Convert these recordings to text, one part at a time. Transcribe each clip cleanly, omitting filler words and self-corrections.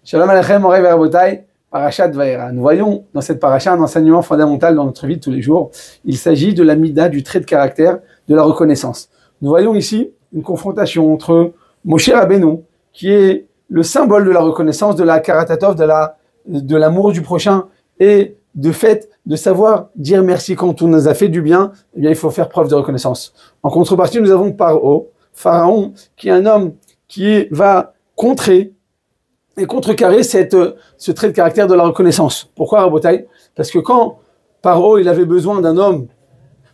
Shalom Aleichem, Moray Verbotai, Parashat Vaera. Nous voyons dans cette paracha un enseignement fondamental dans notre vie de tous les jours. Il s'agit de la mida, du trait de caractère, de la reconnaissance. Nous voyons ici une confrontation entre Moshe Rabbeinu, qui est le symbole de la reconnaissance, de la karatatov, de l'amour du prochain, et de fait de savoir dire merci quand on nous a fait du bien. Eh bien, il faut faire preuve de reconnaissance. En contrepartie, nous avons Pharaon, qui est un homme qui va contrer et contrecarrer ce trait de caractère de la reconnaissance. Pourquoi, Rabotai? Parce que quand Paro il avait besoin d'un homme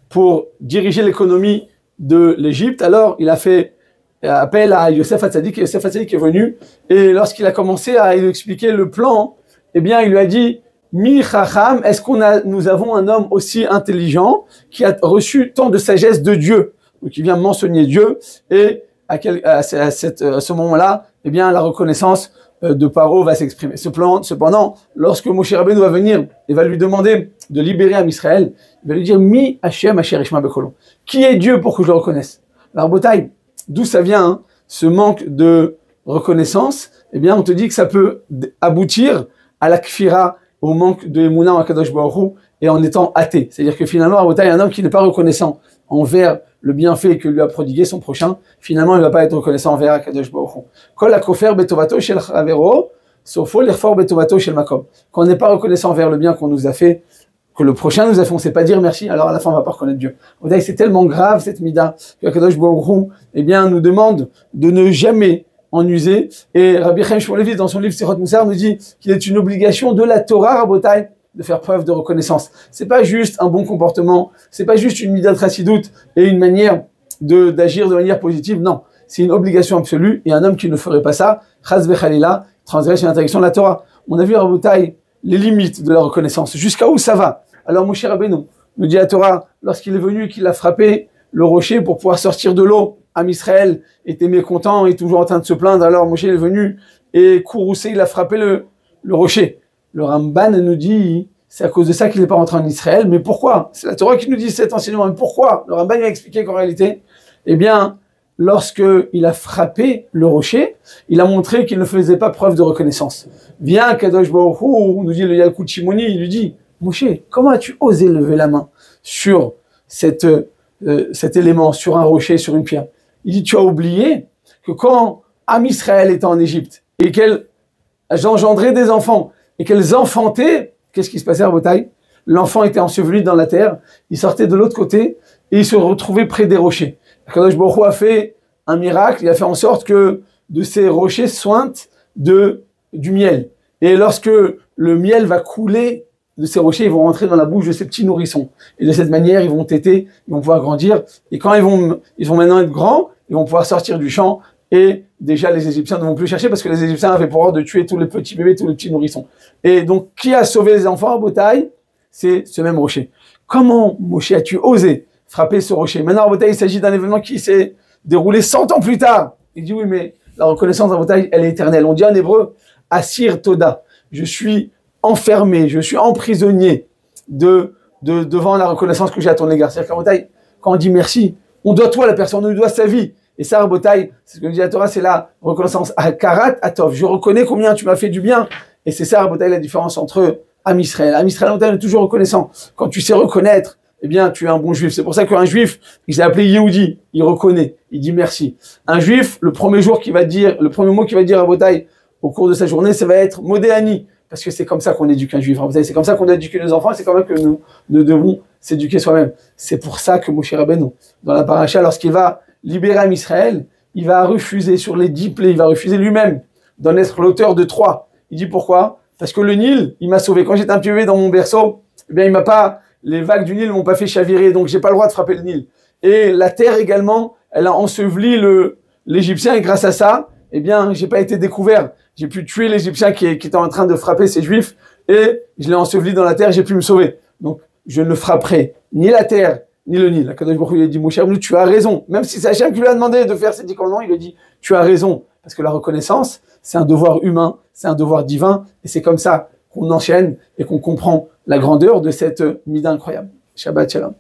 pour diriger l'économie de l'Égypte, alors il a fait appel à Yosef Hatzadik, et Yosef Hatzadik est venu, et lorsqu'il a commencé à lui expliquer le plan, eh bien, il lui a dit, Mi Chacham, est-ce nous avons un homme aussi intelligent qui a reçu tant de sagesse de Dieu, donc il vient mentionner Dieu, et à ce moment-là, eh bien, la reconnaissance de Paro va s'exprimer. Cependant, lorsque Moshe Rabbeinu va venir et va lui demander de libérer Am Israël, il va lui dire Mi Hashem Asher Ishma Bekolo. Qui est Dieu pour que je le reconnaisse? Alors, Botaï, d'où ça vient, ce manque de reconnaissance? Eh bien, on te dit que ça peut aboutir à la kfira, au manque de Emouna en Kadosh Baruch Hu, et en étant athée. C'est-à-dire que finalement, Botaï, un homme qui n'est pas reconnaissant envers le bienfait que lui a prodigué son prochain, finalement, il ne va pas être reconnaissant envers Akadosh Baruch Hu. Kol hakofer betovato shel chavero, sofo l'irfor betovato shel makom. Quand on n'est pas reconnaissant envers le bien qu'on nous a fait, que le prochain nous a fait, on ne sait pas dire merci, alors à la fin, on ne va pas reconnaître Dieu. C'est tellement grave, cette mida, que Akadosh Baruch Hu, eh bien, nous demande de ne jamais en user. Et Rabbi Chaim Shmuel Levi, dans son livre Sichot Moussar, nous dit qu'il est une obligation de la Torah, Rabotai, de faire preuve de reconnaissance. C'est pas juste un bon comportement, c'est pas juste une midat chassidout et une manière d'agir de manière positive, non. C'est une obligation absolue, et un homme qui ne ferait pas ça, chas vechalila, transgresse l'interdiction de la Torah. On a vu à Rabotai les limites de la reconnaissance, jusqu'à où ça va. Alors Moshe Rabbeinu nous dit à Torah, lorsqu'il est venu, qu'il a frappé le rocher pour pouvoir sortir de l'eau, Am Israël était mécontent et toujours en train de se plaindre, alors Moshe est venu et courroucé, il a frappé le rocher. Le Ramban nous dit, c'est à cause de ça qu'il n'est pas rentré en Israël, mais pourquoi? C'est la Torah qui nous dit cet enseignement, mais pourquoi? Le Ramban a expliqué qu'en réalité, eh bien, lorsqu'il a frappé le rocher, il a montré qu'il ne faisait pas preuve de reconnaissance. Viens, Kadosh Baruch Hu, nous dit le Yalkut Shimoni, il lui dit, Moshe, comment as-tu osé lever la main sur cet élément, sur un rocher, sur une pierre? Il dit, tu as oublié que quand Am Israël était en Égypte, et qu'elle engendrait des enfants, et qu'elles enfantaient, qu'est-ce qui se passait à Rabotai? L'enfant était enseveli dans la terre, il sortait de l'autre côté, et il se retrouvait près des rochers. Kadosh Baruch Hu a fait un miracle, il a fait en sorte que de ces rochers sointent du miel. Et lorsque le miel va couler de ces rochers, ils vont rentrer dans la bouche de ces petits nourrissons. Et de cette manière, ils vont téter, ils vont pouvoir grandir. Et quand ils vont maintenant être grands, ils vont pouvoir sortir du champ. Et déjà, les Égyptiens ne vont plus chercher parce que les Égyptiens avaient pour ordre de tuer tous les petits bébés, tous les petits nourrissons. Et donc, qui a sauvé les enfants à Botaï? C'est ce même rocher. Comment, Moshe, as-tu osé frapper ce rocher? Maintenant, à Botaï, il s'agit d'un événement qui s'est déroulé 100 ans plus tard. Il dit oui, mais la reconnaissance à Botaï, elle est éternelle. On dit en hébreu, Asir Toda. Je suis enfermé, je suis emprisonnier devant la reconnaissance que j'ai à ton égard. C'est-à-dire qu'à Botaï, quand on dit merci, on doit tout à la personne, on lui doit sa vie. Et ça, Rabotai, c'est ce que dit la Torah, c'est la reconnaissance. Karat atov, je reconnais combien tu m'as fait du bien. Et c'est ça, Rabotai, la différence entre Am Israël. Am Israël, on est toujours reconnaissant. Quand tu sais reconnaître, eh bien, tu es un bon juif. C'est pour ça qu'un juif, il s'est appelé Yehudi, il reconnaît, il dit merci. Un juif, le premier mot qu'il va dire à Rabotai au cours de sa journée, ça va être Modéani. Parce que c'est comme ça qu'on éduque un juif. C'est comme ça qu'on doit éduquer nos enfants, c'est comme ça que nous devons s'éduquer soi-même. C'est pour ça que Moshe Rabbeinu, dans la paracha, lorsqu'il va libérer Am Israël, il va refuser sur les 10 plaies, il va refuser lui-même d'en être l'auteur de 3. Il dit pourquoi? Parce que le Nil, il m'a sauvé. Quand j'étais un petit bébé dans mon berceau, eh bien, les vagues du Nil ne m'ont pas fait chavirer, donc j'ai pas le droit de frapper le Nil. Et la terre également, elle a enseveli l'Égyptien, et grâce à ça, eh bien, j'ai pas été découvert. J'ai pu tuer l'Égyptien qui était en train de frapper ces Juifs, et je l'ai enseveli dans la terre, j'ai pu me sauver. Donc, je ne frapperai ni la terre, ni le Nil. Kadosh Baruch Hu lui a dit, Moshe Rabbeinu, tu as raison. Même si c'est Hachem qui lui a demandé de faire ces 10 commandements, il lui a dit, tu as raison. Parce que la reconnaissance, c'est un devoir humain, c'est un devoir divin, et c'est comme ça qu'on enchaîne et qu'on comprend la grandeur de cette mida incroyable. Shabbat Shalom.